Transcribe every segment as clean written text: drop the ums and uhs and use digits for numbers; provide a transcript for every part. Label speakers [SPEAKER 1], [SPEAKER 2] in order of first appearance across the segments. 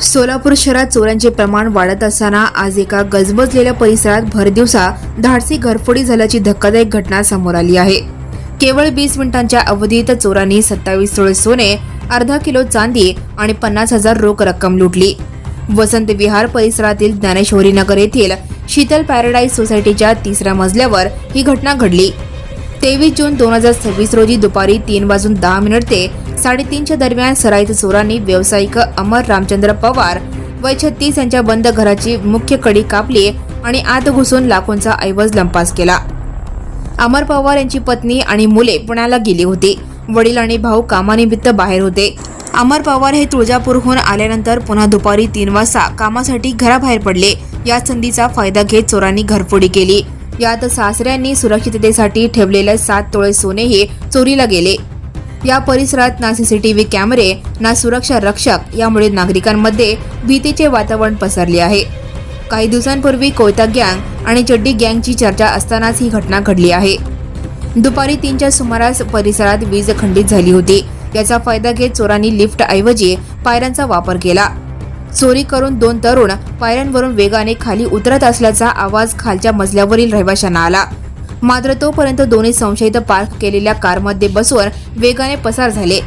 [SPEAKER 1] सोलापूर शहरात चोऱ्यांचे प्रमाण वाढत असताना आज एका गजबजलेल्या परिसरात भरदिवसा धाडसी घरफोडी झाल्याची धक्कादायक घटना समोर आली आहे. केवळ 20 मिनिटांच्या अवधीत चोरांनी 27 तोळे सोने, अर्धा किलो चांदी आणि 50,000 रोख रक्कम लुटली. वसंत विहार परिसरातील ज्ञानेश्वरी नगर येथील शीतल पॅराडाईज सोसायटीच्या 3ऱ्या मजल्यावर ही घटना घडली. 23 जून 2026 रोजी दुपारी 3:10 ते 3:30 दरम्यान सराईत चोरांनी व्यावसायिक अमर रामचंद्र पवार वय 36 यांच्या बंद घराची मुख्य कडी कापली आणि आत घुसून लाखोंचा ऐवज लंपास केला. अमर पवार यांची पत्नी आणि मुले पुण्याला गेली होती. वडील आणि भाऊ कामानिमित्त बाहेर होते. अमर पवार हे तुळजापूरहून आल्यानंतर पुन्हा दुपारी 3 वाजता कामासाठी घराबाहेर पडले. या संधीचा फायदा घेत चोरांनी घरफोडी केली. यात सासऱ्यांनी सुरक्षिततेसाठी ठेवलेले 7 तोळे सोनेही चोरीला गेले. या परिसरात ना सीसीटीव्ही कॅमेरे ना सुरक्षा रक्षक, यामुळे नागरिकांमध्ये भीतीचे वातावरण पसरले आहे. काही दिवसांपूर्वी कोयता गँग आणि चड्डी गँगची चर्चा असतानाच ही घटना घडली आहे. दुपारी 3च्या सुमारास परिसरात वीज खंडित झाली होती. याचा फायदा घेत चोरांनी लिफ्ट ऐवजी पायऱ्यांचा वापर केला. चोरी करून 2 तरुण पायऱ्यांवरून वेगाने खाली उतरत असल्याचा आवाज खालच्या मजल्यावरील रहिवाशांना आला. मात्र तोपर्यंत दोन्ही संशयित पार्क केलेल्या कारमध्ये बसून वेगाने पसार झाले.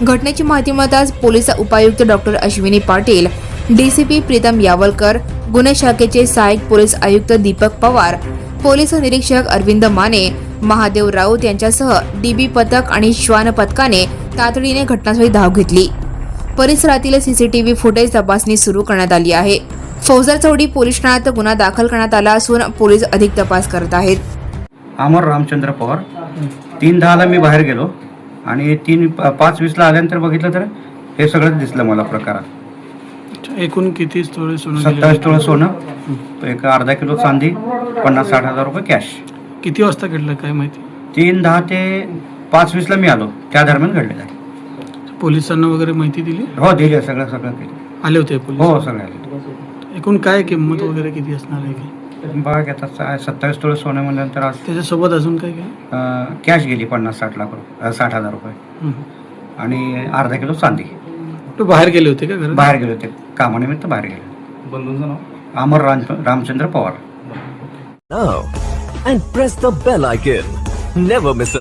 [SPEAKER 1] घटनेची माहिती मिळताच पोलीस उपायुक्त डॉक्टर अश्विनी पाटील, डीसीपी प्रीतम यावलकर, गुन्हे शाखेचे सहाय्यक पोलीस आयुक्त दीपक पवार, पोलीस निरीक्षक अरविंद माने, महादेव राऊत यांच्यासह डीबी पथक आणि श्वान पथकाने तातडीने घटनास्थळी धाव घेतली. परिसरातील सीसीटीव्ही फुटेज तपासणी सुरू करण्यात आली आहे. फौजदार चौडी पोलीस ठाण्यात गुन्हा दाखल करण्यात आला असून पोलीस अधिक तपास करत आहेत.
[SPEAKER 2] अमर रामचंद्र पवार. 3:10 मी बाहेर गेलो आणि 5:20 आल्यानंतर बघितलं तर हे सगळं दिसलं मला प्रकारात.
[SPEAKER 3] एकूण किती तोळे सोनं?
[SPEAKER 2] 27 तोळे सोनं, एक अर्धा किलो चांदी, 50-60 हजार रुपये कॅश.
[SPEAKER 3] किती वाजता घडलं काय माहिती?
[SPEAKER 2] 3:10 ते 5:20 मी आलो, त्या दरम्यान घडलेलं आहे.
[SPEAKER 3] पोलिसांना वगैरे माहिती दिली?
[SPEAKER 2] हो, दिली, सगळं केलं.
[SPEAKER 3] आले होते पोलीस?
[SPEAKER 2] हो, सगळं आले.
[SPEAKER 3] एकूण काय किंमत वगैरे किती असणार आहे?
[SPEAKER 2] बघा आता 27 तोळे सोनं म्हणल्यानंतर आज
[SPEAKER 3] त्याच्यासोबत अजून काय काय?
[SPEAKER 2] कॅश गेली 50-60 हजार रुपये आणि अर्धा किलो चांदी.
[SPEAKER 3] तू बाहेर गेले होते का घरात?
[SPEAKER 2] बाहेर गेले होते, कामानिमित्त बाहेर गेले. बंधूंचं नाव अमर Ramchandra Pawar.
[SPEAKER 4] Now and press the bell icon. Never miss a